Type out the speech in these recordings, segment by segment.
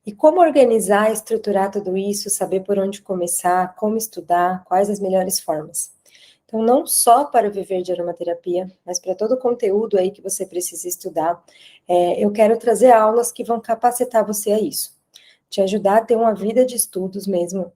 E como organizar, estruturar tudo isso, saber por onde começar, como estudar, quais as melhores formas. Então, não só para viver de aromaterapia, mas para todo o conteúdo aí que você precisa estudar, eu quero trazer aulas que vão capacitar você a isso. Te ajudar a ter uma vida de estudos mesmo,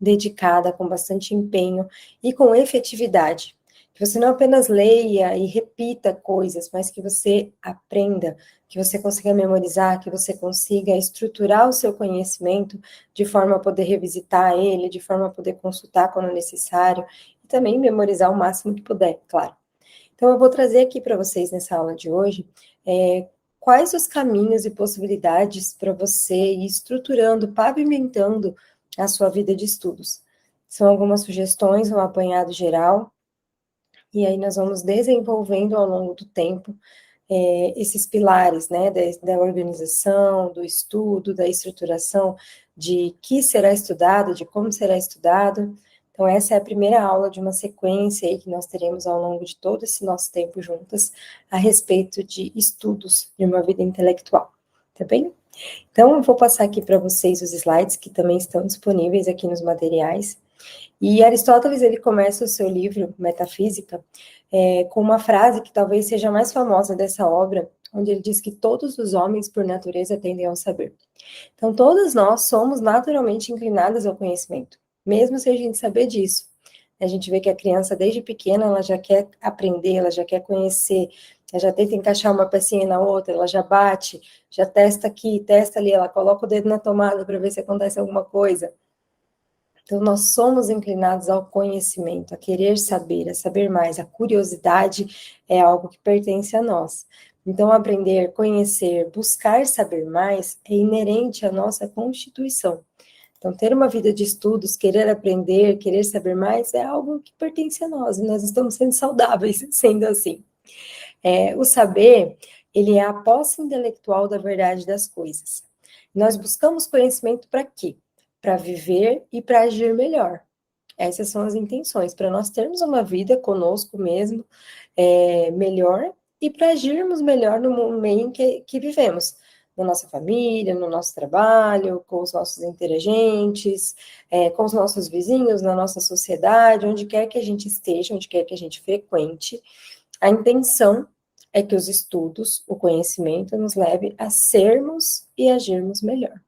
dedicada, com bastante empenho e com efetividade. Que você não apenas leia e repita coisas, mas que você aprenda, que você consiga memorizar, que você consiga estruturar o seu conhecimento de forma a poder revisitar ele, de forma a poder consultar quando necessário, e também memorizar o máximo que puder, claro. Então, eu vou trazer aqui para vocês nessa aula de hoje quais os caminhos e possibilidades para você ir estruturando, pavimentando a sua vida de estudos. São algumas sugestões, um apanhado geral, e aí nós vamos desenvolvendo ao longo do tempo esses pilares, né, da organização, do estudo, da estruturação, de que será estudado, de como será estudado. Então, essa é a primeira aula de uma sequência aí que nós teremos ao longo de todo esse nosso tempo juntas, a respeito de estudos de uma vida intelectual, tá bem? Então, eu vou passar aqui para vocês os slides que também estão disponíveis aqui nos materiais. E Aristóteles, ele começa o seu livro, Metafísica, com uma frase que talvez seja a mais famosa dessa obra, onde ele diz que todos os homens, por natureza, tendem ao saber. Então, todas nós somos naturalmente inclinadas ao conhecimento, mesmo sem a gente saber disso. A gente vê que a criança, desde pequena, ela já quer aprender, ela já quer conhecer, ela já tenta encaixar uma pecinha na outra, ela já bate, já testa aqui, testa ali, ela coloca o dedo na tomada para ver se acontece alguma coisa. Então, nós somos inclinados ao conhecimento, a querer saber, a saber mais. A curiosidade é algo que pertence a nós. Então, aprender, conhecer, buscar saber mais é inerente à nossa constituição. Então, ter uma vida de estudos, querer aprender, querer saber mais, é algo que pertence a nós, e nós estamos sendo saudáveis sendo assim. O saber, ele é a posse intelectual da verdade das coisas. Nós buscamos conhecimento para quê? Para viver e para agir melhor. Essas são as intenções, para nós termos uma vida conosco mesmo, melhor, e para agirmos melhor no meio em que vivemos, na nossa família, no nosso trabalho, com os nossos interagentes, com os nossos vizinhos, na nossa sociedade, onde quer que a gente esteja, onde quer que a gente frequente, a intenção é que os estudos, o conhecimento, nos leve a sermos e agirmos melhor.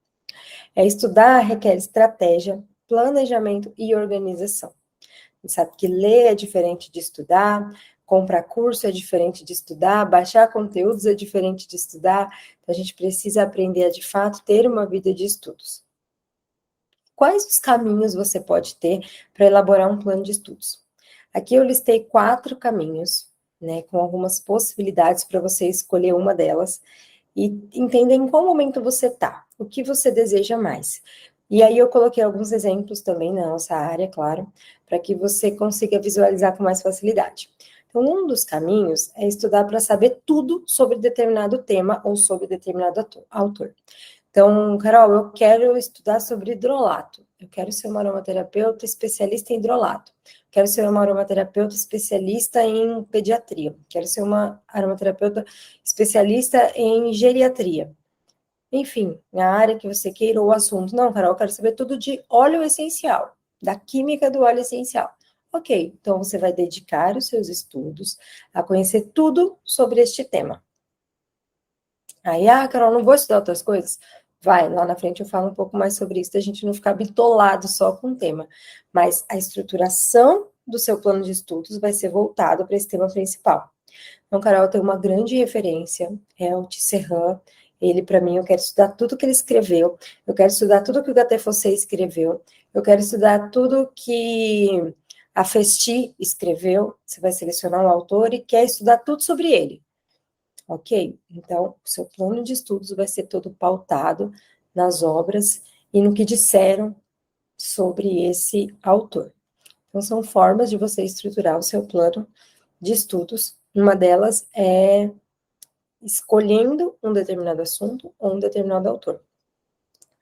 Estudar requer estratégia, planejamento e organização. A gente sabe que ler é diferente de estudar, comprar curso é diferente de estudar, baixar conteúdos é diferente de estudar, então a gente precisa aprender a, de fato, ter uma vida de estudos. Quais os caminhos você pode ter para elaborar um plano de estudos? Aqui eu listei 4 caminhos, né, com algumas possibilidades para você escolher uma delas e entender em qual momento você está, o que você deseja mais. E aí eu coloquei alguns exemplos também na nossa área, claro, para que você consiga visualizar com mais facilidade. Então, um dos caminhos é estudar para saber tudo sobre determinado tema ou sobre determinado autor. Então, Carol, eu quero estudar sobre hidrolato. Eu quero ser uma aromaterapeuta especialista em hidrolato. Quero ser uma aromaterapeuta especialista em pediatria. Quero ser uma aromaterapeuta especialista em geriatria. Enfim, a área que você queira ou o assunto. Não, Carol, eu quero saber tudo de óleo essencial, da química do óleo essencial. Ok, então você vai dedicar os seus estudos a conhecer tudo sobre este tema. Aí, Carol, não vou estudar outras coisas? Vai, lá na frente eu falo um pouco mais sobre isso, da gente não ficar bitolado só com o tema. Mas a estruturação do seu plano de estudos vai ser voltado para esse tema principal. Então, Carol, tem uma grande referência, é o Tisserand. Ele, para mim, eu quero estudar tudo que ele escreveu, eu quero estudar tudo que o Gaté Fossé escreveu, eu quero estudar tudo que a Festi escreveu. Você vai selecionar um autor e quer estudar tudo sobre ele. Ok? Então, o seu plano de estudos vai ser todo pautado nas obras e no que disseram sobre esse autor. Então, são formas de você estruturar o seu plano de estudos. Uma delas é escolhendo um determinado assunto ou um determinado autor.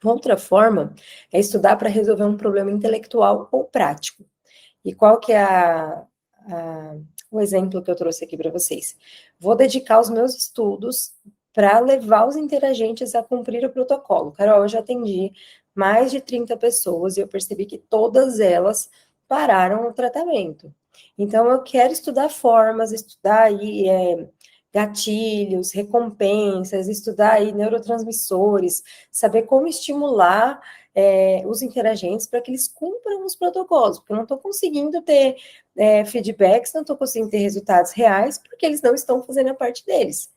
Outra forma é estudar para resolver um problema intelectual ou prático. E qual que é o exemplo que eu trouxe aqui para vocês? Vou dedicar os meus estudos para levar os interagentes a cumprir o protocolo. Carol, eu já atendi mais de 30 pessoas e eu percebi que todas elas pararam o tratamento. Então, eu quero estudar formas, estudar aí gatilhos, recompensas, estudar aí neurotransmissores, saber como estimular os interagentes para que eles cumpram os protocolos, porque eu não estou conseguindo ter feedbacks, não estou conseguindo ter resultados reais, porque eles não estão fazendo a parte deles.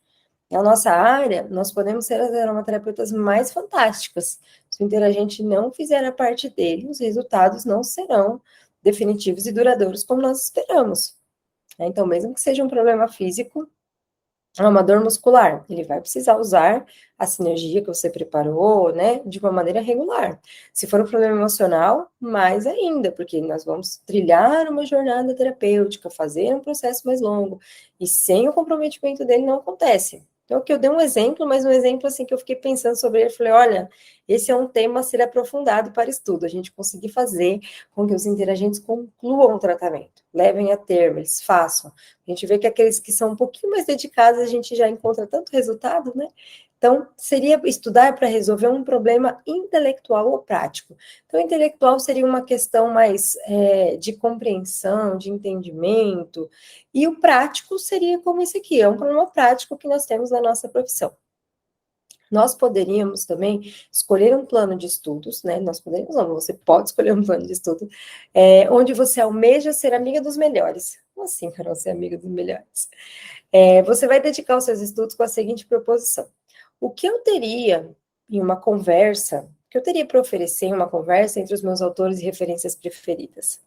Na nossa área, nós podemos ser as aromaterapeutas mais fantásticas. Se o interagente não fizer a parte dele, os resultados não serão definitivos e duradouros como nós esperamos. Então, mesmo que seja um problema físico, uma dor muscular, ele vai precisar usar a sinergia que você preparou, né, de uma maneira regular. Se for um problema emocional, mais ainda, porque nós vamos trilhar uma jornada terapêutica, fazer um processo mais longo, e sem o comprometimento dele não acontece. Então, aqui eu dei um exemplo, mas um exemplo assim que eu fiquei pensando sobre ele, falei, olha, esse é um tema a ser aprofundado para estudo, a gente conseguir fazer com que os interagentes concluam o tratamento, levem a termo, eles façam. A gente vê que aqueles que são um pouquinho mais dedicados, a gente já encontra tanto resultado, né? Então, seria estudar para resolver um problema intelectual ou prático. Então, intelectual seria uma questão mais de compreensão, de entendimento, e o prático seria como esse aqui, é um problema prático que nós temos na nossa profissão. Nós poderíamos também escolher um plano de estudos, né? Nós poderíamos, não, você pode escolher um plano de estudo, onde você almeja ser amiga dos melhores. Como assim, Carol, ser amiga dos melhores? Você vai dedicar os seus estudos com a seguinte proposição. O que eu teria em uma conversa, o que eu teria para oferecer em uma conversa entre os meus autores e referências preferidas?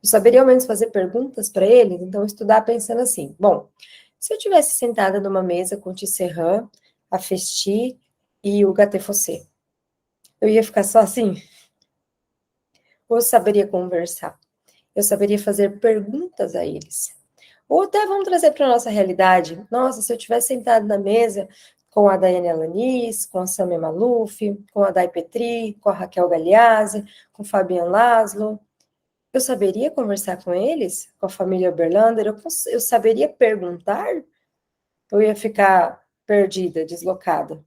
Eu saberia ao menos fazer perguntas para eles, então estudar pensando assim, bom, se eu tivesse sentada numa mesa com o Tisserand, a Festi e o Gatté Fossé, eu ia ficar só assim? Ou eu saberia conversar? Eu saberia fazer perguntas a eles? Ou até vamos trazer para a nossa realidade. Nossa, se eu tivesse sentado na mesa com a Daiane Alanis, com a Samia Maluf, com a Dai Petri, com a Raquel Galeazzi, com o Fabian Laszlo, eu saberia conversar com eles? Com a família Oberlander? Eu saberia perguntar? Ou ia ficar perdida, deslocada?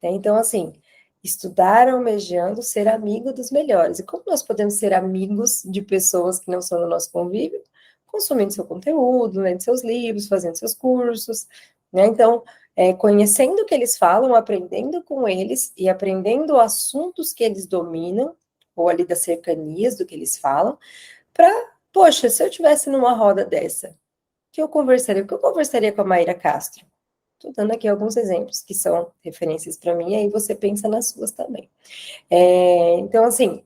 Então, assim, estudar almejando ser amigo dos melhores. E como nós podemos ser amigos de pessoas que não são do nosso convívio? Consumindo seu conteúdo, lendo seus livros, fazendo seus cursos, né? Então, conhecendo o que eles falam, aprendendo com eles e aprendendo assuntos que eles dominam, ou ali das cercanias do que eles falam, para, poxa, se eu tivesse numa roda dessa, que eu conversaria? O que eu conversaria com a Maíra Castro? Estou dando aqui alguns exemplos que são referências para mim, e aí você pensa nas suas também. Então, assim,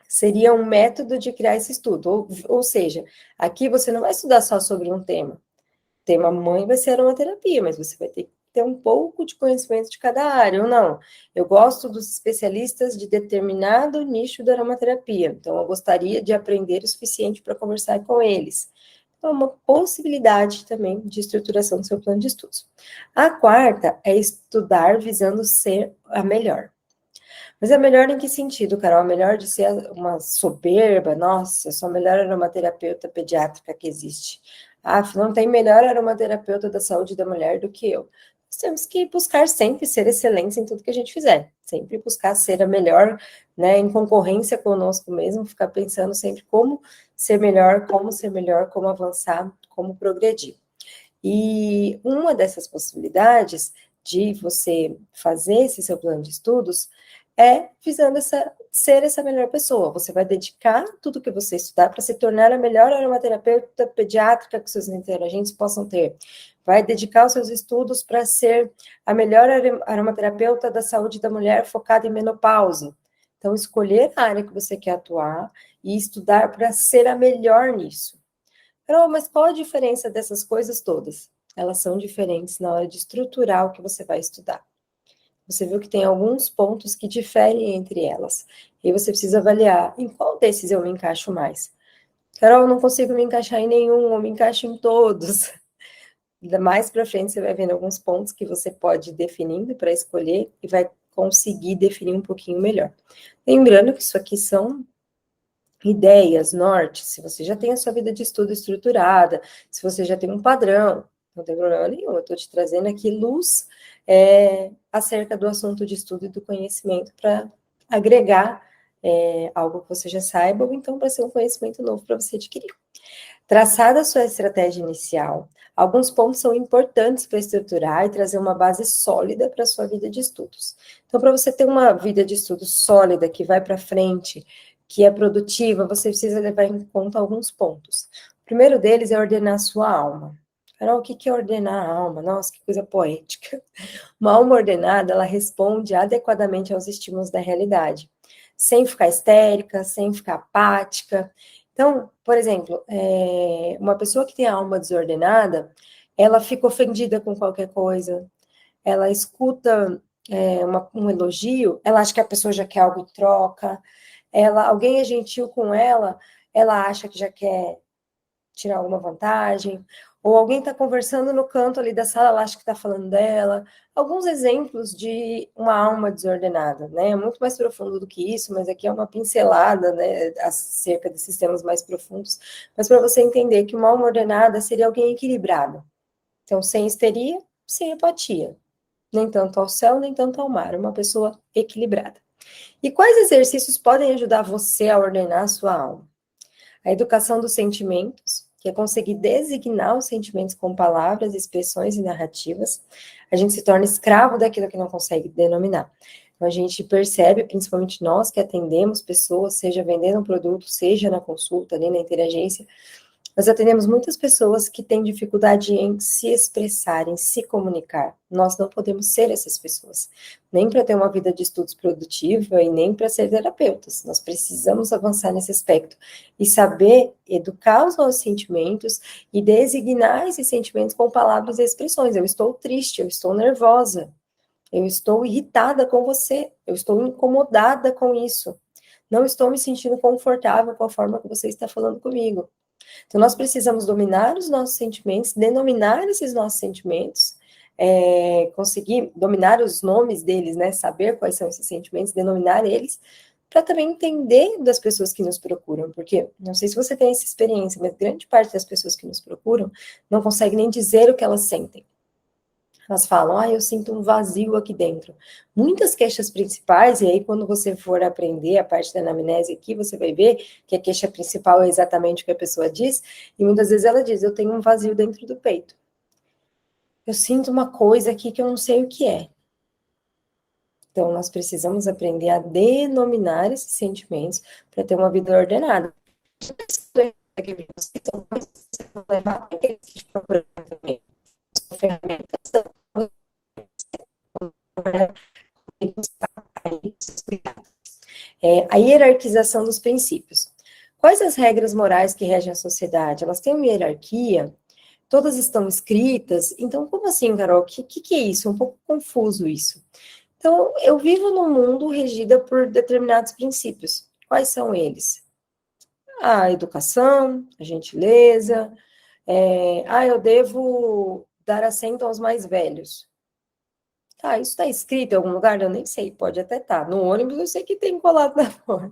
seria um método de criar esse estudo, ou seja, aqui você não vai estudar só sobre um tema. O tema mãe vai ser aromaterapia, mas você vai ter que ter um pouco de conhecimento de cada área, ou não. Eu gosto dos especialistas de determinado nicho da aromaterapia, então eu gostaria de aprender o suficiente para conversar com eles. É uma possibilidade também de estruturação do seu plano de estudos. A quarta é estudar visando ser a melhor. Mas é melhor em que sentido, Carol? Melhor de ser uma soberba? Nossa, eu sou a melhor aromaterapeuta pediátrica que existe. Ah, não tem melhor aromaterapeuta da saúde da mulher do que eu. Nós temos que buscar sempre ser excelentes em tudo que a gente fizer. Sempre buscar ser a melhor, né, em concorrência conosco mesmo, ficar pensando sempre como ser melhor, como avançar, como progredir. E uma dessas possibilidades de você fazer esse seu plano de estudos é visando ser essa melhor pessoa. Você vai dedicar tudo que você estudar para se tornar a melhor aromaterapeuta pediátrica que seus interagentes possam ter. Vai dedicar os seus estudos para ser a melhor aromaterapeuta da saúde da mulher focada em menopausa. Então, escolher a área que você quer atuar e estudar para ser a melhor nisso. Mas qual a diferença dessas coisas todas? Elas são diferentes na hora de estruturar o que você vai estudar. Você viu que tem alguns pontos que diferem entre elas. E você precisa avaliar em qual desses eu me encaixo mais. Carol, eu não consigo me encaixar em nenhum, eu me encaixo em todos. Mais para frente você vai vendo alguns pontos que você pode ir definindo para escolher e vai conseguir definir um pouquinho melhor. Lembrando que isso aqui são ideias, norte, se você já tem a sua vida de estudo estruturada, se você já tem um padrão, não tem problema nenhum, eu estou te trazendo aqui luz acerca do assunto de estudo e do conhecimento para agregar algo que você já saiba, ou então para ser um conhecimento novo para você adquirir. Traçada a sua estratégia inicial, alguns pontos são importantes para estruturar e trazer uma base sólida para a sua vida de estudos. Então, para você ter uma vida de estudos sólida, que vai para frente, que é produtiva, você precisa levar em conta alguns pontos. O primeiro deles é ordenar a sua alma. Carol, o que é ordenar a alma? Nossa, que coisa poética. Uma alma ordenada, ela responde adequadamente aos estímulos da realidade, sem ficar histérica, sem ficar apática. Então, por exemplo, uma pessoa que tem a alma desordenada, ela fica ofendida com qualquer coisa, ela escuta um elogio, ela acha que a pessoa já quer algo em troca, alguém é gentil com ela acha que já quer tirar alguma vantagem, ou alguém está conversando no canto ali da sala, ela acha que está falando dela. Alguns exemplos de uma alma desordenada, né? É muito mais profundo do que isso, mas aqui é uma pincelada, né, acerca desses temas mais profundos, mas para você entender que uma alma ordenada seria alguém equilibrado. Então, sem histeria, sem apatia. Nem tanto ao céu, nem tanto ao mar. Uma pessoa equilibrada. E quais exercícios podem ajudar você a ordenar a sua alma? A educação dos sentimentos, que é conseguir designar os sentimentos com palavras, expressões e narrativas. A gente se torna escravo daquilo que não consegue denominar. Então, a gente percebe, principalmente nós que atendemos pessoas, seja vendendo um produto, seja na consulta, ali na interagência, nós atendemos muitas pessoas que têm dificuldade em se expressar, em se comunicar. Nós não podemos ser essas pessoas, nem para ter uma vida de estudos produtiva e nem para ser terapeutas. Nós precisamos avançar nesse aspecto e saber educar os nossos sentimentos e designar esses sentimentos com palavras e expressões. Eu estou triste, eu estou nervosa, eu estou irritada com você, eu estou incomodada com isso. Não estou me sentindo confortável com a forma que você está falando comigo. Então, nós precisamos dominar os nossos sentimentos, denominar esses nossos sentimentos, conseguir dominar os nomes deles, né? Saber quais são esses sentimentos, denominar eles, para também entender das pessoas que nos procuram, porque não sei se você tem essa experiência, mas grande parte das pessoas que nos procuram não consegue nem dizer o que elas sentem. Elas falam, eu sinto um vazio aqui dentro. Muitas queixas principais, e aí quando você for aprender a parte da anamnese aqui, você vai ver que a queixa principal é exatamente o que a pessoa diz, e muitas vezes ela diz, eu tenho um vazio dentro do peito. Eu sinto uma coisa aqui que eu não sei o que é. Então, nós precisamos aprender a denominar esses sentimentos para ter uma vida ordenada. A hierarquização dos princípios. Quais as regras morais que regem a sociedade? Elas têm uma hierarquia? Todas estão escritas? Então, como assim, Carol? O que é isso? É um pouco confuso isso. Então, eu vivo num mundo regida por determinados princípios. Quais são eles? A educação, a gentileza, eu devo dar assento aos mais velhos. Tá, isso está escrito em algum lugar? Eu nem sei, pode até estar. No ônibus eu sei que tem colado na porta.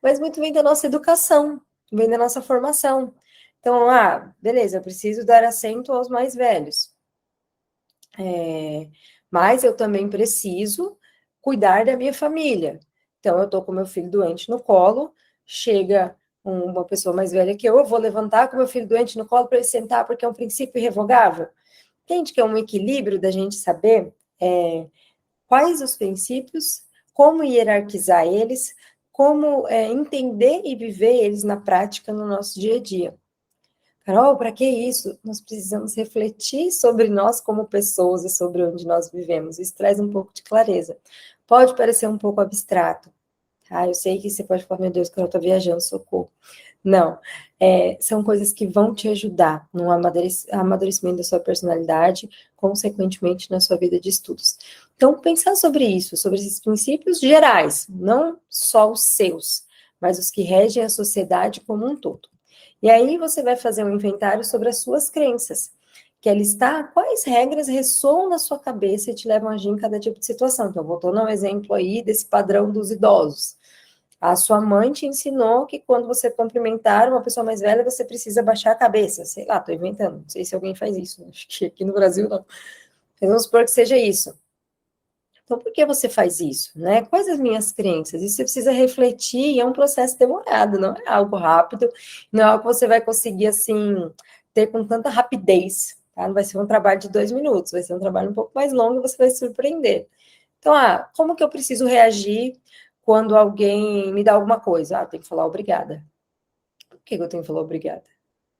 Mas muito vem da nossa educação, vem da nossa formação. Então, beleza, eu preciso dar assento aos mais velhos. Mas eu também preciso cuidar da minha família. Então, eu estou com meu filho doente no colo, chega uma pessoa mais velha que eu vou levantar com meu filho doente no colo para ele sentar, porque é um princípio irrevogável. Entende que é um equilíbrio da gente saber quais os princípios, como hierarquizar eles, como entender e viver eles na prática no nosso dia a dia. Carol, para que isso? Nós precisamos refletir sobre nós como pessoas e sobre onde nós vivemos. Isso traz um pouco de clareza. Pode parecer um pouco abstrato. Eu sei que você pode falar, meu Deus, que eu estou viajando, socorro. Não, são coisas que vão te ajudar no amadurecimento da sua personalidade, consequentemente na sua vida de estudos. Então, pensar sobre isso, sobre esses princípios gerais, não só os seus, mas os que regem a sociedade como um todo. E aí você vai fazer um inventário sobre as suas crenças, que é listar quais regras ressoam na sua cabeça e te levam a agir em cada tipo de situação. Então, voltando ao exemplo aí desse padrão dos idosos. A sua mãe te ensinou que quando você cumprimentar uma pessoa mais velha, você precisa baixar a cabeça. Sei lá, tô inventando. Não sei se alguém faz isso. Acho que aqui no Brasil não. Mas vamos supor que seja isso. Então, por que você faz isso, né? Quais as minhas crenças? Isso você precisa refletir, e é um processo demorado, não é algo rápido, não é algo que você vai conseguir, assim, ter com tanta rapidez, tá? Não vai ser um trabalho de 2 minutos, vai ser um trabalho um pouco mais longo e você vai se surpreender. Então, como que eu preciso reagir quando alguém me dá alguma coisa? Eu tenho que falar obrigada. Por que eu tenho que falar obrigada?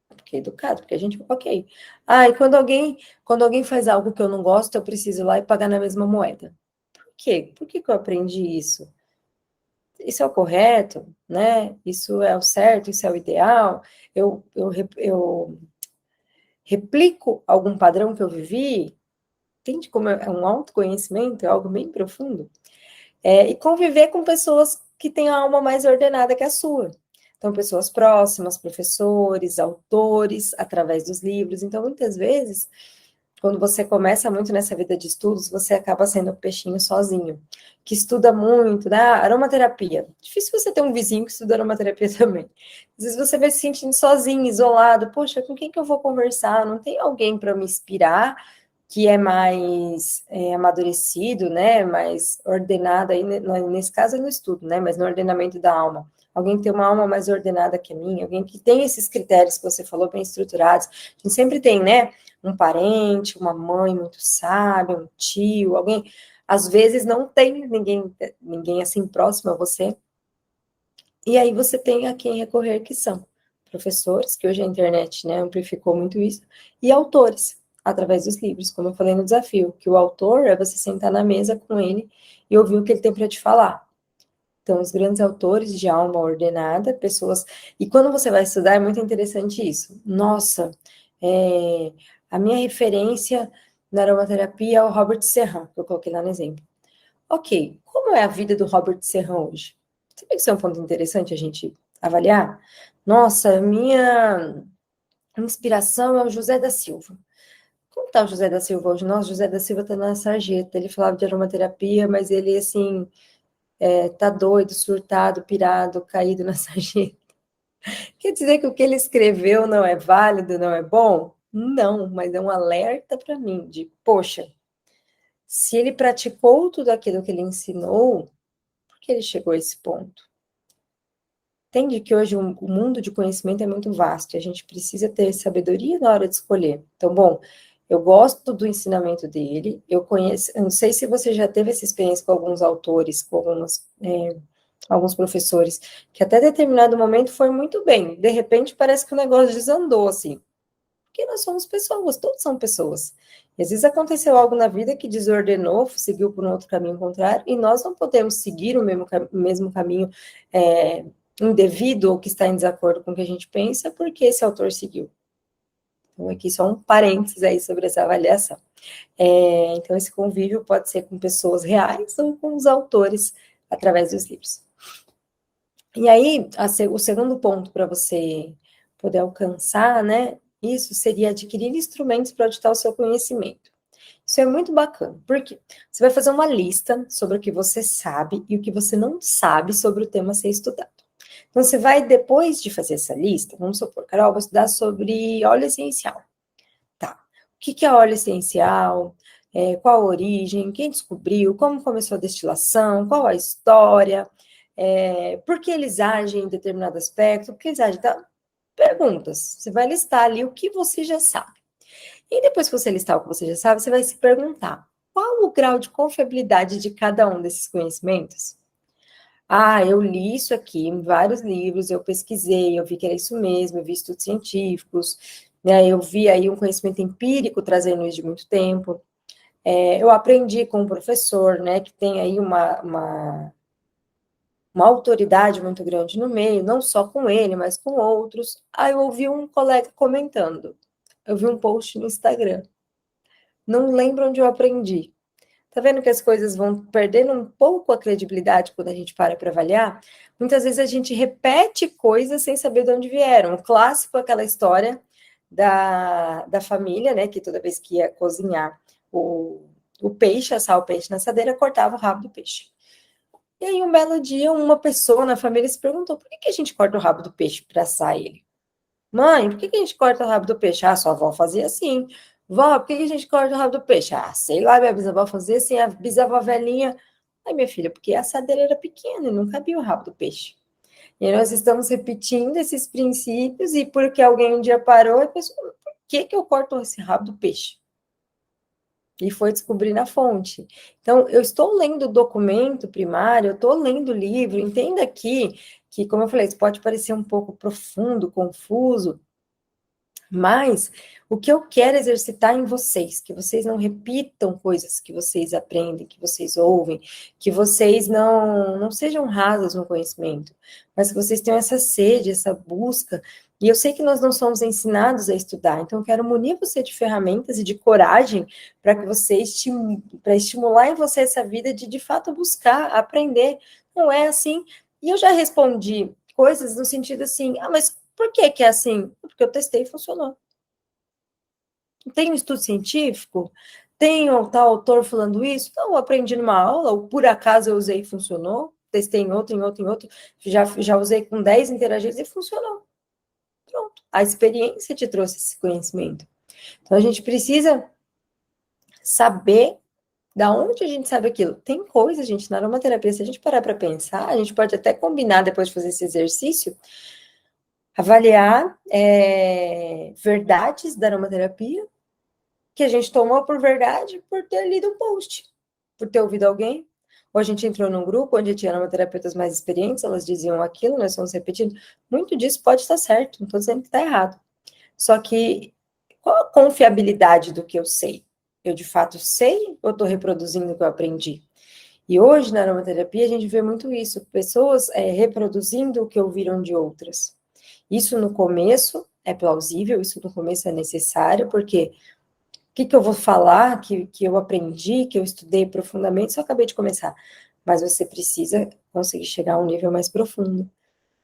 Porque é educado, porque a gente, ok. E quando alguém faz algo que eu não gosto, eu preciso ir lá e pagar na mesma moeda. Por quê? Por que eu aprendi isso? Isso é o correto, né? Isso é o certo, isso é o ideal. Eu replico algum padrão que eu vivi. Entende como é um autoconhecimento, é algo bem profundo? E conviver com pessoas que têm a alma mais ordenada que a sua. Então, pessoas próximas, professores, autores, através dos livros. Então, muitas vezes, quando você começa muito nessa vida de estudos, você acaba sendo um peixinho sozinho, que estuda muito, né? Aromaterapia. Difícil você ter um vizinho que estuda aromaterapia também. Às vezes você vai se sentindo sozinho, isolado. Poxa, com quem que eu vou conversar? Não tem alguém para me inspirar que é mais amadurecido, né? Mais ordenado aí, nesse caso é no estudo, né? Mas no ordenamento da alma. Alguém que tem uma alma mais ordenada que a minha, alguém que tem esses critérios que você falou bem estruturados. A gente sempre tem, né? Um parente, uma mãe muito sábia, um tio, alguém. Às vezes não tem ninguém assim próximo a você. E aí você tem a quem recorrer, que são professores, que hoje a internet, né, amplificou muito isso, e autores, através dos livros, como eu falei no desafio, que o autor é você sentar na mesa com ele e ouvir o que ele tem para te falar. Então, os grandes autores de alma ordenada, pessoas. E quando você vai estudar, é muito interessante isso. Nossa, a minha referência na aromaterapia é o Robert Serran, que eu coloquei lá no exemplo. Ok, como é a vida do Robert Serran hoje? Sabe que isso é um ponto interessante a gente avaliar? Nossa, minha inspiração é o José da Silva. Como está o José da Silva hoje? Nossa, o José da Silva está na sarjeta. Ele falava de aromaterapia, mas ele, assim, tá doido, surtado, pirado, caído na sarjeta. Quer dizer que o que ele escreveu não é válido, não é bom? Não, mas é um alerta para mim de, poxa, se ele praticou tudo aquilo que ele ensinou, por que ele chegou a esse ponto? Entende que hoje o mundo de conhecimento é muito vasto e a gente precisa ter sabedoria na hora de escolher. Então, bom, eu gosto do ensinamento dele, eu conheço, eu não sei se você já teve essa experiência com alguns autores, com alguns professores, que até determinado momento foi muito bem, de repente parece que o negócio desandou, assim, porque nós somos pessoas, todos são pessoas. E às vezes aconteceu algo na vida que desordenou, seguiu por um outro caminho contrário, e nós não podemos seguir o mesmo caminho indevido ou que está em desacordo com o que a gente pensa, porque esse autor seguiu. Então, aqui só um parênteses aí sobre essa avaliação. Então, esse convívio pode ser com pessoas reais ou com os autores através dos livros. E aí, o segundo ponto para você poder alcançar, né, isso seria adquirir instrumentos para auditar o seu conhecimento. Isso é muito bacana, porque você vai fazer uma lista sobre o que você sabe e o que você não sabe sobre o tema a ser estudado. Então, você vai, depois de fazer essa lista, vamos supor, Carol, vou estudar sobre óleo essencial. Tá. O que é óleo essencial? Qual a origem? Quem descobriu? Como começou a destilação? Qual a história? Por que eles agem em determinado aspecto? Por que eles agem? Tá? Perguntas. Você vai listar ali o que você já sabe. E depois que você listar o que você já sabe, você vai se perguntar: qual o grau de confiabilidade de cada um desses conhecimentos? Eu li isso aqui em vários livros, eu pesquisei, eu vi que era isso mesmo, eu vi estudos científicos, né, eu vi aí um conhecimento empírico trazendo isso de muito tempo. Eu aprendi com um professor, né, que tem aí uma autoridade muito grande no meio, não só com ele, mas com outros. Aí eu ouvi um colega comentando, eu vi um post no Instagram, não lembro onde eu aprendi. Tá vendo que as coisas vão perdendo um pouco a credibilidade quando a gente para avaliar? Muitas vezes a gente repete coisas sem saber de onde vieram. O clássico é aquela história da família, né? Que toda vez que ia cozinhar o peixe, assar o peixe na assadeira, cortava o rabo do peixe. E aí, um belo dia, uma pessoa na família se perguntou, por que que a gente corta o rabo do peixe para assar ele? Mãe, por que que a gente corta o rabo do peixe? Ah, sua avó fazia assim. Vó, por que que a gente corta o rabo do peixe? Ah, sei lá, minha bisavó fazia assim, a bisavó velhinha. Ai, minha filha, porque a assadeira era pequena e não cabia o rabo do peixe. E nós estamos repetindo esses princípios e porque alguém um dia parou e pensou, por que que eu corto esse rabo do peixe? E foi descobrir na fonte. Então, eu estou lendo o documento primário, eu estou lendo o livro, entenda aqui que, como eu falei, isso pode parecer um pouco profundo, confuso, mas o que eu quero exercitar em vocês, que vocês não repitam coisas que vocês aprendem, que vocês ouvem, que vocês não sejam rasos no conhecimento, mas que vocês tenham essa sede, essa busca. E eu sei que nós não somos ensinados a estudar, então eu quero munir você de ferramentas e de coragem para que você para estimular em você essa vida de fato buscar, aprender. Não é assim. E eu já respondi coisas no sentido assim, ah, mas por que que é assim? Porque eu testei e funcionou. Tem um estudo científico? Tem um tal autor falando isso? Não, eu aprendi numa aula, ou por acaso eu usei e funcionou. Testei em outro, em outro, em outro. Já usei com 10 interagentes e funcionou. Pronto. A experiência te trouxe esse conhecimento. Então, a gente precisa saber da onde a gente sabe aquilo. Tem coisa, gente, na aromaterapia, se a gente parar para pensar, a gente pode até combinar depois de fazer esse exercício, avaliar verdades da aromaterapia que a gente tomou por verdade por ter lido um post, por ter ouvido alguém. Ou a gente entrou num grupo onde tinha aromaterapeutas mais experientes, elas diziam aquilo, nós estamos repetindo. Muito disso pode estar certo, não estou dizendo que está errado. Só que qual a confiabilidade do que eu sei? Eu de fato sei ou estou reproduzindo o que eu aprendi? E hoje na aromaterapia a gente vê muito isso, pessoas reproduzindo o que ouviram de outras. Isso no começo é plausível, isso no começo é necessário, porque o que eu vou falar, que eu aprendi, que eu estudei profundamente, só acabei de começar. Mas você precisa conseguir chegar a um nível mais profundo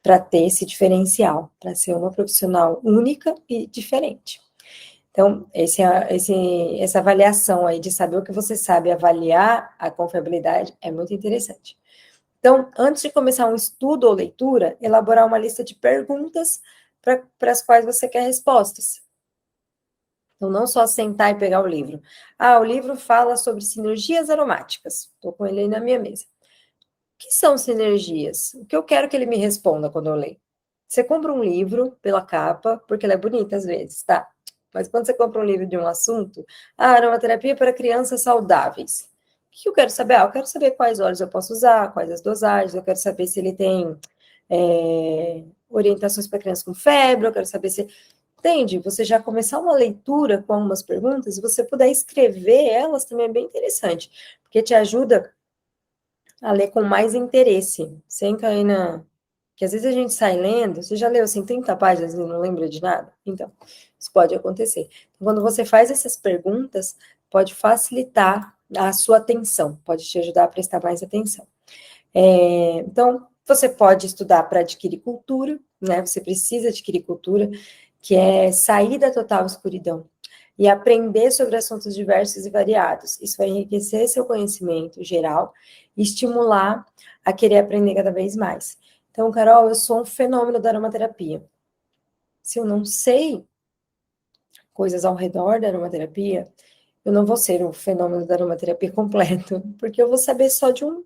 para ter esse diferencial, para ser uma profissional única e diferente. Então, essa avaliação aí de saber o que você sabe, avaliar a confiabilidade é muito interessante. Então, antes de começar um estudo ou leitura, elaborar uma lista de perguntas para as quais você quer respostas. Então, não só sentar e pegar o livro. Ah, o livro fala sobre sinergias aromáticas. Estou com ele aí na minha mesa. O que são sinergias? O que eu quero que ele me responda quando eu leio? Você compra um livro pela capa, porque ela é bonita às vezes, tá? Mas quando você compra um livro de um assunto, aromaterapia para crianças saudáveis. O que eu quero saber? Eu quero saber quais óleos eu posso usar, quais as dosagens, eu quero saber se ele tem orientações para crianças com febre, eu quero saber se entende? Você já começar uma leitura com algumas perguntas, e você puder escrever elas também é bem interessante, porque te ajuda a ler com mais interesse, sem cair na... que às vezes a gente sai lendo, você já leu assim 30 páginas e não lembra de nada? Então, isso pode acontecer. Então, quando você faz essas perguntas, pode facilitar a sua atenção, pode te ajudar a prestar mais atenção. Então, você pode estudar para adquirir cultura, né? Você precisa adquirir cultura, que é sair da total escuridão e aprender sobre assuntos diversos e variados. Isso vai enriquecer seu conhecimento geral e estimular a querer aprender cada vez mais. Então, Carol, eu sou um fenômeno da aromaterapia. Se eu não sei coisas ao redor da aromaterapia, eu não vou ser um fenômeno da aromaterapia completo, porque eu vou saber só de um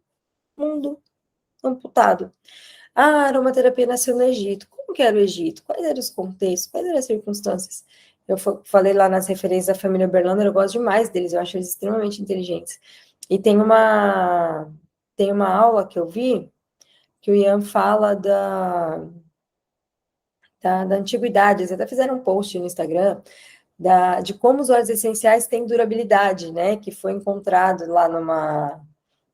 mundo amputado. A aromaterapia nasceu no Egito. Como que era o Egito? Quais eram os contextos? Quais eram as circunstâncias? Eu falei lá nas referências da família Berlander, eu gosto demais deles, eu acho eles extremamente inteligentes. E tem uma aula que eu vi, que o Ian fala da antiguidade, eles até fizeram um post no Instagram, de como os óleos essenciais têm durabilidade, né? Que foi encontrado lá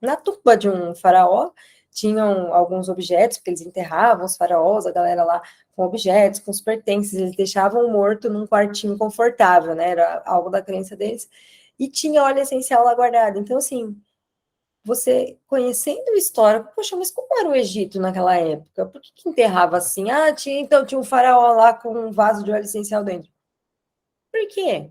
na tumba de um faraó, tinham alguns objetos, porque eles enterravam os faraós, a galera lá com objetos, com os pertences, eles deixavam o morto num quartinho confortável, né? Era algo da crença deles. E tinha óleo essencial lá guardado. Então, assim, você conhecendo o histórico, poxa, mas como era o Egito naquela época? Por que enterrava assim? Ah, então tinha um faraó lá com um vaso de óleo essencial dentro. Por quê?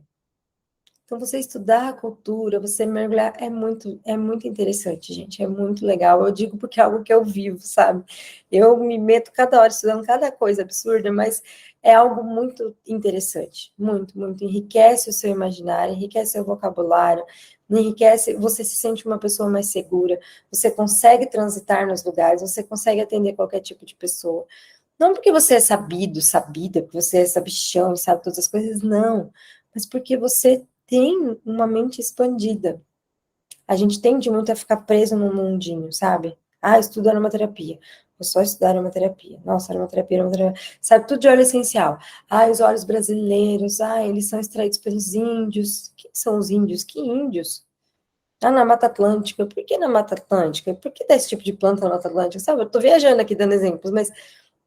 Então, você estudar a cultura, você mergulhar, é muito interessante, gente, é muito legal. Eu digo porque é algo que eu vivo, sabe? Eu me meto cada hora estudando cada coisa absurda, mas é algo muito interessante, muito, muito. Enriquece o seu imaginário, enriquece o seu vocabulário, enriquece, você se sente uma pessoa mais segura, você consegue transitar nos lugares, você consegue atender qualquer tipo de pessoa. Não porque você é sabido, sabida, porque você é sabichão e sabe todas as coisas, não. Mas porque você tem uma mente expandida. A gente tende muito a ficar preso num mundinho, sabe? Ah, estudo aromaterapia. Vou só estudar aromaterapia. Nossa, aromaterapia, aromaterapia. Sabe, tudo de óleo essencial. Ah, os óleos brasileiros. Ah, eles são extraídos pelos índios. Quem são os índios? Que índios? Ah, na Mata Atlântica. Por que na Mata Atlântica? Por que desse tipo de planta na Mata Atlântica? Sabe, eu tô viajando aqui dando exemplos, mas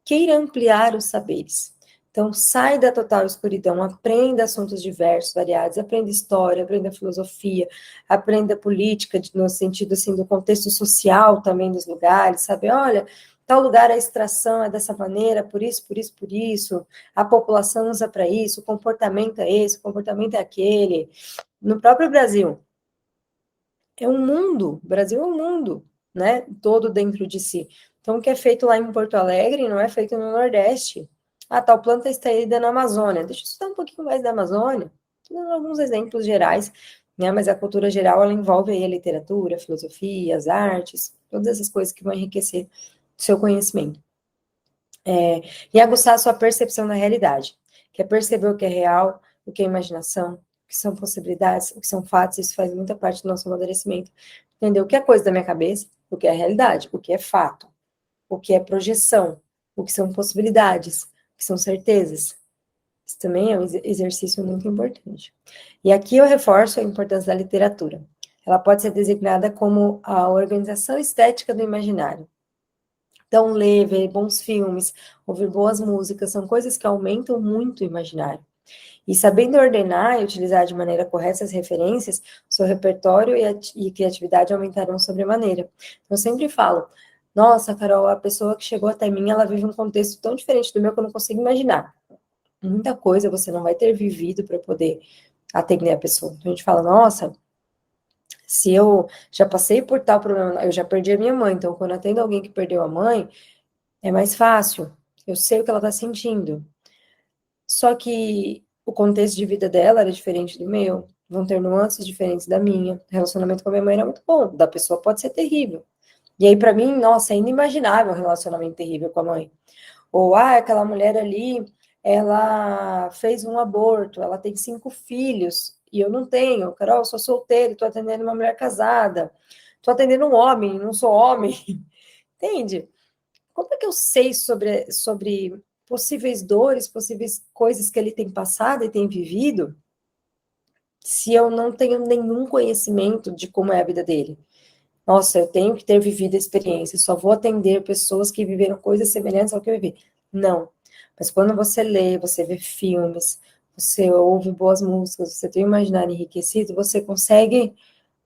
queira ampliar os saberes. Então, sai da total escuridão, aprenda assuntos diversos, variados, aprenda história, aprenda filosofia, aprenda política, no sentido, assim, do contexto social também dos lugares, sabe? Olha, tal lugar a extração é dessa maneira, por isso, por isso, por isso, a população usa para isso, o comportamento é esse, o comportamento é aquele. No próprio Brasil, é um mundo, o Brasil é um mundo, né, todo dentro de si. Então, o que é feito lá em Porto Alegre não é feito no Nordeste. Ah, tal planta está extraída na Amazônia. Deixa eu estudar um pouquinho mais da Amazônia. Estou dando alguns exemplos gerais, né, mas a cultura geral, ela envolve aí a literatura, a filosofia, as artes, todas essas coisas que vão enriquecer o seu conhecimento. E aguçar a sua percepção da realidade, que é perceber o que é real, o que é imaginação, o que são possibilidades, o que são fatos, isso faz muita parte do nosso amadurecimento. Entender o que é coisa da minha cabeça, o que é realidade, o que é fato, o que é projeção, o que são possibilidades, o que são certezas. Isso também é um exercício muito importante. E aqui eu reforço a importância da literatura. Ela pode ser designada como a organização estética do imaginário. Então, ler, ver bons filmes, ouvir boas músicas, são coisas que aumentam muito o imaginário. E sabendo ordenar e utilizar de maneira correta as referências, seu repertório e criatividade aumentarão sobremaneira. Então, eu sempre falo, nossa, Carol, a pessoa que chegou até mim, ela vive um contexto tão diferente do meu que eu não consigo imaginar. Muita coisa você não vai ter vivido para poder atender a pessoa. Então, a gente fala, nossa, se eu já passei por tal problema, eu já perdi a minha mãe, então quando eu atendo alguém que perdeu a mãe, é mais fácil. Eu sei o que ela está sentindo. Só que o contexto de vida dela era diferente do meu. Vão ter nuances diferentes da minha. O relacionamento com a minha mãe era muito bom. Da pessoa pode ser terrível. E aí, para mim, nossa, é inimaginável um relacionamento terrível com a mãe. Ou, aquela mulher ali, ela fez um aborto, ela tem 5 filhos, e eu não tenho. Carol, eu sou solteira, estou atendendo uma mulher casada. Estou atendendo um homem, não sou homem. Entende? Como é que eu sei sobre possíveis dores, possíveis coisas que ele tem passado e tem vivido, se eu não tenho nenhum conhecimento de como é a vida dele? Nossa, eu tenho que ter vivido a experiência, só vou atender pessoas que viveram coisas semelhantes ao que eu vivi. Não. Mas quando você lê, você vê filmes, você ouve boas músicas, você tem o imaginário enriquecido, você consegue.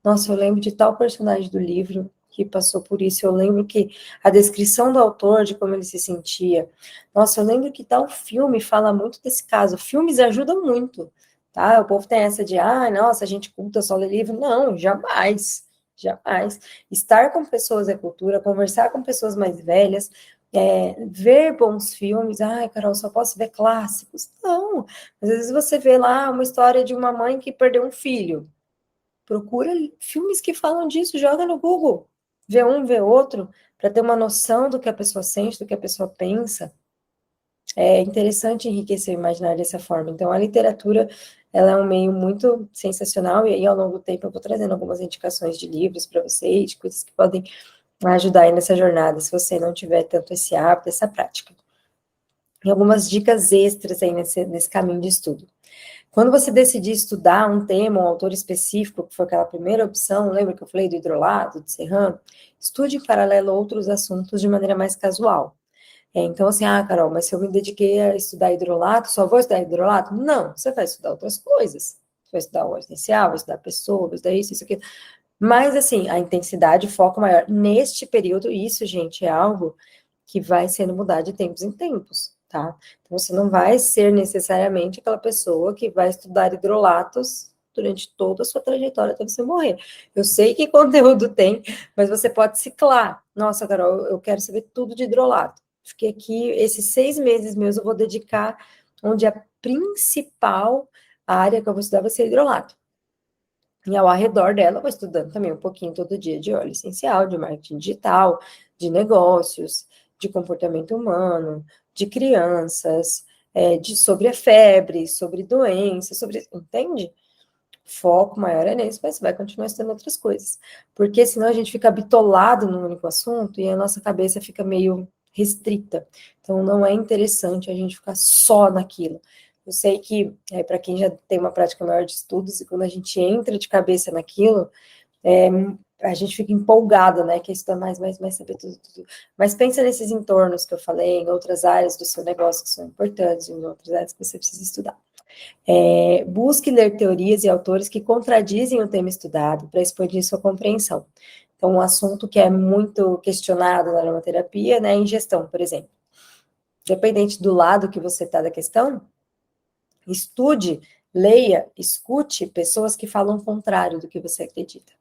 Nossa, eu lembro de tal personagem do livro que passou por isso. Eu lembro que a descrição do autor, de como ele se sentia. Nossa, eu lembro que tal filme fala muito desse caso. Filmes ajudam muito, tá? O povo tem essa de, nossa, a gente culta só ler livro. Não, jamais, jamais. Estar com pessoas é cultura, conversar com pessoas mais velhas, ver bons filmes. Ai, Carol, só posso ver clássicos. Não, às vezes você vê lá uma história de uma mãe que perdeu um filho. Procura filmes que falam disso, joga no Google. Vê um, vê outro, para ter uma noção do que a pessoa sente, do que a pessoa pensa. É interessante enriquecer o imaginário dessa forma. Então, a literatura, ela é um meio muito sensacional, e aí, ao longo do tempo, eu vou trazendo algumas indicações de livros para vocês, de coisas que podem ajudar aí nessa jornada, se você não tiver tanto esse hábito, essa prática. E algumas dicas extras aí nesse caminho de estudo. Quando você decidir estudar um tema, um autor específico, que foi aquela primeira opção, lembra que eu falei do hidrolato, do serrano? Estude em paralelo outros assuntos de maneira mais casual. Então, assim, Carol, mas se eu me dediquei a estudar hidrolato, só vou estudar hidrolato? Não, você vai estudar outras coisas. Você vai estudar o essencial, vai estudar a pessoa, vai estudar isso, aquilo. Mas, assim, a intensidade, o foco maior. Neste período, isso, gente, é algo que vai sendo mudado de tempos em tempos, tá? Então, você não vai ser necessariamente aquela pessoa que vai estudar hidrolatos durante toda a sua trajetória até você morrer. Eu sei que conteúdo tem, mas você pode ciclar. Nossa, Carol, eu quero saber tudo de hidrolato. Fiquei aqui, esses 6 meses meus eu vou dedicar onde a principal área que eu vou estudar vai ser hidrolato. E ao redor dela, eu vou estudando também um pouquinho todo dia de óleo essencial, de marketing digital, de negócios, de comportamento humano, de crianças, sobre a febre, sobre doenças, sobre. Entende? Foco maior é nesse, mas você vai continuar estudando outras coisas. Porque senão a gente fica bitolado num único assunto e a nossa cabeça fica meio restrita. Então não é interessante a gente ficar só naquilo. Eu sei que, para quem já tem uma prática maior de estudos, e quando a gente entra de cabeça naquilo, a gente fica empolgada, né? Quer estudar mais, saber tudo, tudo. Mas pensa nesses entornos que eu falei, em outras áreas do seu negócio que são importantes, em outras áreas que você precisa estudar. Busque ler teorias e autores que contradizem o tema estudado para expandir sua compreensão. Então, um assunto que é muito questionado na aromaterapia, né, em gestão, por exemplo. Dependente do lado que você está da questão, estude, leia, escute pessoas que falam o contrário do que você acredita.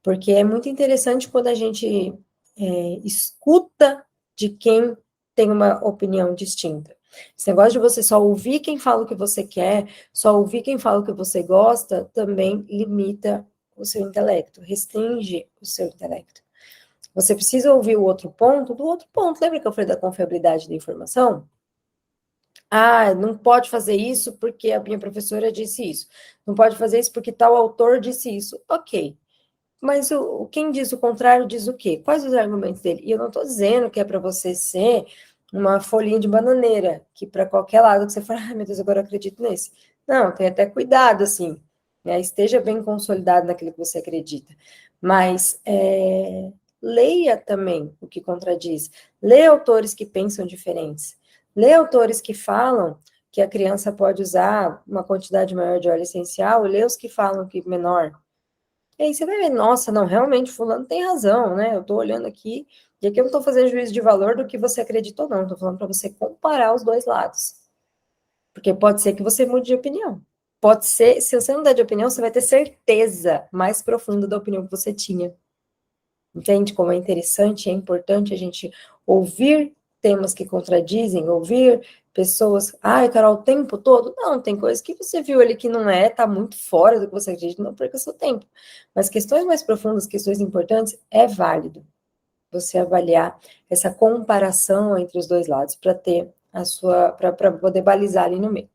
Porque é muito interessante quando a gente escuta de quem tem uma opinião distinta. Esse negócio de você só ouvir quem fala o que você quer, só ouvir quem fala o que você gosta, também limita o seu intelecto, restringe o seu intelecto. Você precisa ouvir o outro ponto do outro ponto. Lembra que eu falei da confiabilidade da informação? Ah, não pode fazer isso porque a minha professora disse isso. Não pode fazer isso porque tal autor disse isso. Ok. Mas quem diz o contrário diz o quê? Quais os argumentos dele? E eu não estou dizendo que é para você ser uma folhinha de bananeira, que para qualquer lado que você for, ai meu Deus, agora eu acredito nesse. Não, tem até cuidado, assim, né? Esteja bem consolidado naquilo que você acredita. Mas leia também o que contradiz. Leia autores que pensam diferentes. Leia autores que falam que a criança pode usar uma quantidade maior de óleo essencial, e leia os que falam que menor. E aí você vai ver, nossa, não, realmente, fulano tem razão, né? Eu tô olhando aqui, e aqui eu não tô fazendo juízo de valor do que você acredita ou não, tô falando para você comparar os dois lados. Porque pode ser que você mude de opinião. Pode ser, se você não der de opinião, você vai ter certeza mais profunda da opinião que você tinha. Entende como é interessante, é importante a gente ouvir temas que contradizem, ouvir pessoas, ai, Carol, o tempo todo? Não, tem coisas que você viu ali que não tá muito fora do que você acredita, não perca seu tempo. Mas questões mais profundas, questões importantes, é válido você avaliar essa comparação entre os dois lados para ter para poder balizar ali no meio.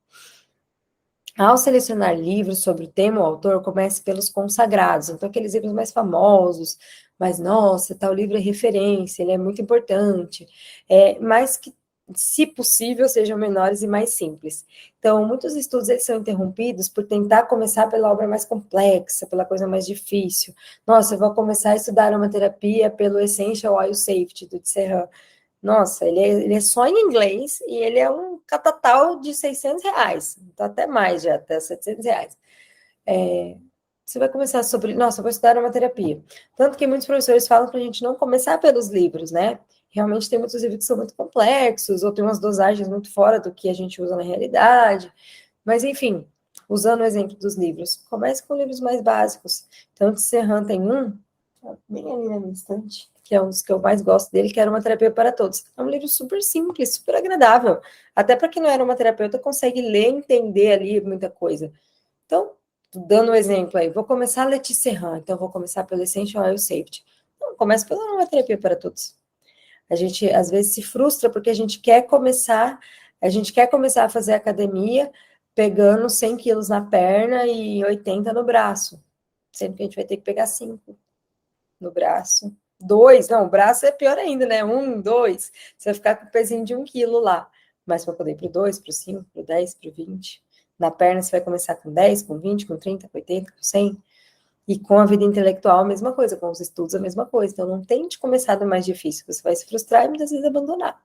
Ao selecionar livros sobre o tema, o autor comece pelos consagrados, então aqueles livros mais famosos, mas nossa, tal livro é referência, ele é muito importante, mas que, se possível, sejam menores e mais simples. Então, muitos estudos eles são interrompidos por tentar começar pela obra mais complexa, pela coisa mais difícil. Nossa, eu vou começar a estudar aromaterapia pelo Essential Oil Safety, do Serran. Nossa, ele é só em inglês e ele é um catatal de R$600, então até mais já, até R$700. Você vai começar sobre, nossa, eu vou estudar aromaterapia. Tanto que muitos professores falam para a gente não começar pelos livros, né? Realmente tem muitos livros que são muito complexos, ou tem umas dosagens muito fora do que a gente usa na realidade. Mas, enfim, usando o exemplo dos livros, comece com livros mais básicos. Então, de Serran tem um, bem ali na minha estante, que é um dos que eu mais gosto dele, que era Uma Terapia para Todos. É um livro super simples, super agradável. Até para quem não era uma terapeuta, consegue ler e entender ali muita coisa. Então, dando um exemplo aí, vou começar a Letícia Serran, então vou começar pelo Essential Oil Safety. Não, começa pela Uma Terapia para Todos. A gente, às vezes, se frustra porque a gente quer começar a fazer academia pegando 100 quilos na perna e 80 no braço. Sendo que a gente vai ter que pegar 5 no braço. 2, não, o braço é pior ainda, né? 1, 2, você vai ficar com o pezinho de 1 quilo lá. Mas para poder ir para o 2, para o 5, para o 10, para o 20. Na perna você vai começar com 10, com 20, com 30, com 80, com 100. E com a vida intelectual a mesma coisa, com os estudos a mesma coisa. Então não tente começar do mais difícil, você vai se frustrar e muitas vezes abandonar.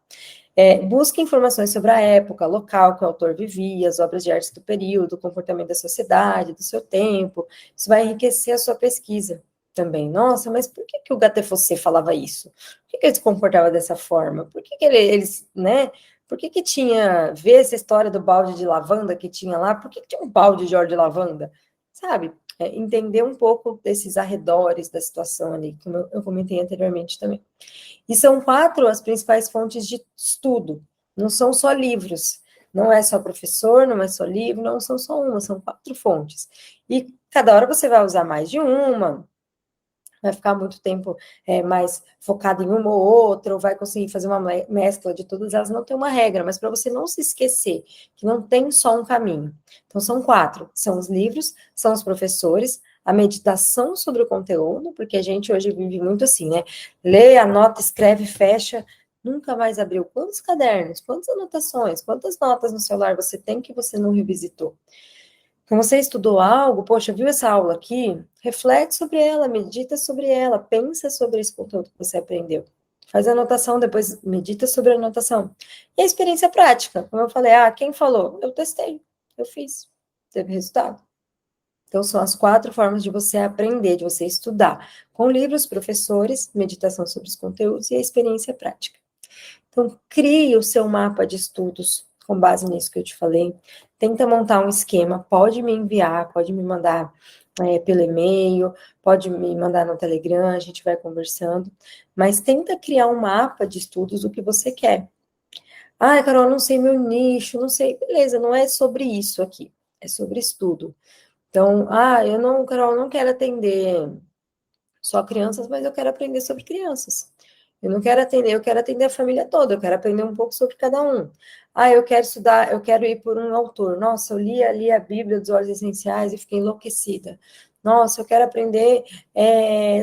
Busque informações sobre a época, local que o autor vivia, as obras de arte do período, o comportamento da sociedade, do seu tempo. Isso vai enriquecer a sua pesquisa também. Nossa, mas por que o Gattefossé falava isso? Por que ele se comportava dessa forma? Por que eles, né? Por que tinha, vê essa história do balde de lavanda que tinha lá? Por que tinha um balde de óleo de lavanda? sabe, entender um pouco desses arredores da situação ali, como eu comentei anteriormente também. E são 4 as principais fontes de estudo, não são só livros, não é só professor, não é só livro, não são só uma, são 4 fontes. E cada hora você vai usar mais de uma, vai ficar muito tempo mais focado em uma ou outra, ou vai conseguir fazer uma mescla de todas elas, não tem uma regra, mas para você não se esquecer que não tem só um caminho. Então, são 4, são os livros, são os professores, a meditação sobre o conteúdo, porque a gente hoje vive muito assim, né? Lê, anota, escreve, fecha, nunca mais abriu. Quantos cadernos, quantas anotações, quantas notas no celular você tem que você não revisitou? Então, você estudou algo, poxa, viu essa aula aqui? Reflete sobre ela, medita sobre ela, pensa sobre esse conteúdo que você aprendeu. Faz a anotação, depois medita sobre a anotação. E a experiência prática, como eu falei, quem falou? Eu testei, eu fiz, teve resultado. Então, são as 4 formas de você aprender, de você estudar, com livros, professores, meditação sobre os conteúdos e a experiência prática. Então, crie o seu mapa de estudos com base nisso que eu te falei. Tenta montar um esquema, pode me enviar, pode me mandar pelo e-mail, pode me mandar no Telegram, a gente vai conversando, mas tenta criar um mapa de estudos do que você quer. Carol, não sei meu nicho, não sei. Beleza, não é sobre isso aqui, é sobre estudo. Então, eu não, Carol, não quero atender só crianças, mas eu quero aprender sobre crianças. Eu não quero atender, eu quero atender a família toda, eu quero aprender um pouco sobre cada um. Eu quero estudar, eu quero ir por um autor. Nossa, eu li ali a Bíblia dos Óleos Essenciais e fiquei enlouquecida. Nossa, eu quero aprender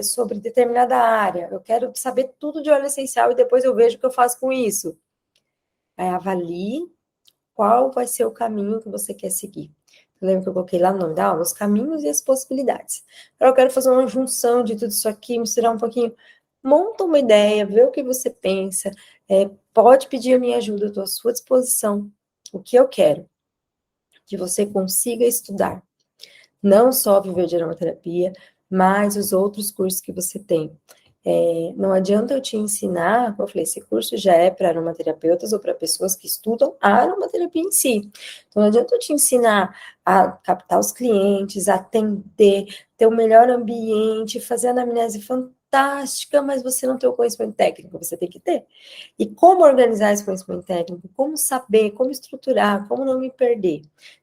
sobre determinada área. Eu quero saber tudo de óleo essencial e depois eu vejo o que eu faço com isso. Avalie qual vai ser o caminho que você quer seguir. Lembra que eu coloquei lá no nome da aula? Os caminhos e as possibilidades. Agora eu quero fazer uma junção de tudo isso aqui, misturar um pouquinho. Monta uma ideia, vê o que você pensa. Pode pedir a minha ajuda, eu estou à sua disposição. O que eu quero? Que você consiga estudar. Não só viver de aromaterapia, mas os outros cursos que você tem. Não adianta eu te ensinar, como eu falei, esse curso já é para aromaterapeutas ou para pessoas que estudam a aromaterapia em si. Então, não adianta eu te ensinar a captar os clientes, atender, ter o melhor ambiente, fazer anamnese fantástica, mas você não tem o conhecimento técnico, você tem que ter. E como organizar esse conhecimento técnico, como saber, como estruturar, como não me perder.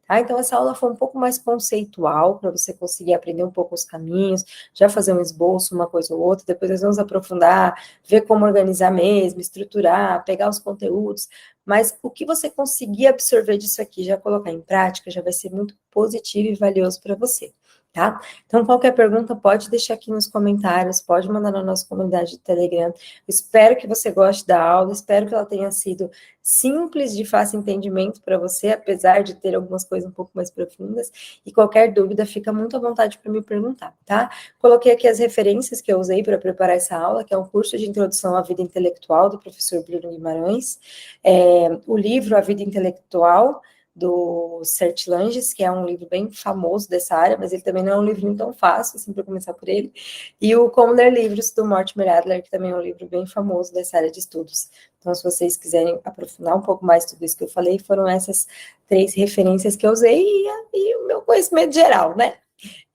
Tá? Então, essa aula foi um pouco mais conceitual, para você conseguir aprender um pouco os caminhos, já fazer um esboço, uma coisa ou outra, depois nós vamos aprofundar, ver como organizar mesmo, estruturar, pegar os conteúdos, mas o que você conseguir absorver disso aqui, já colocar em prática, já vai ser muito positivo e valioso para você, tá? Então, qualquer pergunta, pode deixar aqui nos comentários, pode mandar na nossa comunidade de Telegram. Espero que você goste da aula, espero que ela tenha sido simples, de fácil entendimento para você, apesar de ter algumas coisas um pouco mais profundas, e qualquer dúvida, fica muito à vontade para me perguntar, tá? Coloquei aqui as referências que eu usei para preparar essa aula, que é um curso de introdução à vida intelectual, do professor Bruno Guimarães, o livro A Vida Intelectual, do Sert Langes, que é um livro bem famoso dessa área, mas ele também não é um livrinho tão fácil, assim, para começar por ele, e o Como Ler Livros, do Mortimer Adler, que também é um livro bem famoso dessa área de estudos. Então, se vocês quiserem aprofundar um pouco mais tudo isso que eu falei, foram essas 3 referências que eu usei e o meu conhecimento geral, né?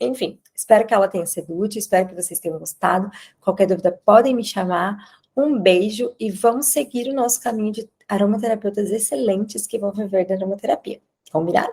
Enfim, espero que ela tenha sido útil, espero que vocês tenham gostado. Qualquer dúvida, podem me chamar. Um beijo e vamos seguir o nosso caminho de aromaterapeutas excelentes que vão viver da aromaterapia. Combinado?